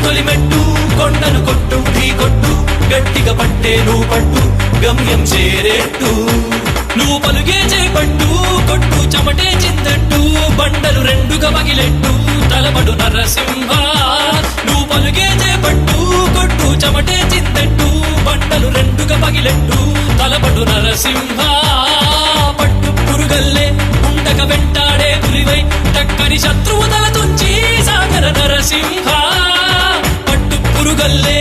తొలిమెట్టు కొండను కొట్టు ఢీ కొట్టు గట్టిగా పట్టే నువ్వు పట్టు గమ్యం చేరేట్టు నువ్వు పలుగే చేపట్టు కొట్టు చెమటే చిందట్టు బండలు రెండుగా పగిలెట్టు తలబడు నరసింహ నువ్వు పలుగే చేపట్టు కొట్టు చెమటే చిందట్టు బండలు రెండుగా పగిలెట్టు తలబడు నరసింహ పట్టు పురుగల్లే ఉండక వెంటాడే పులివై టక్కని శత్రువు తల తుంచి సాగర నరసింహ పట్టు పురుగల్లే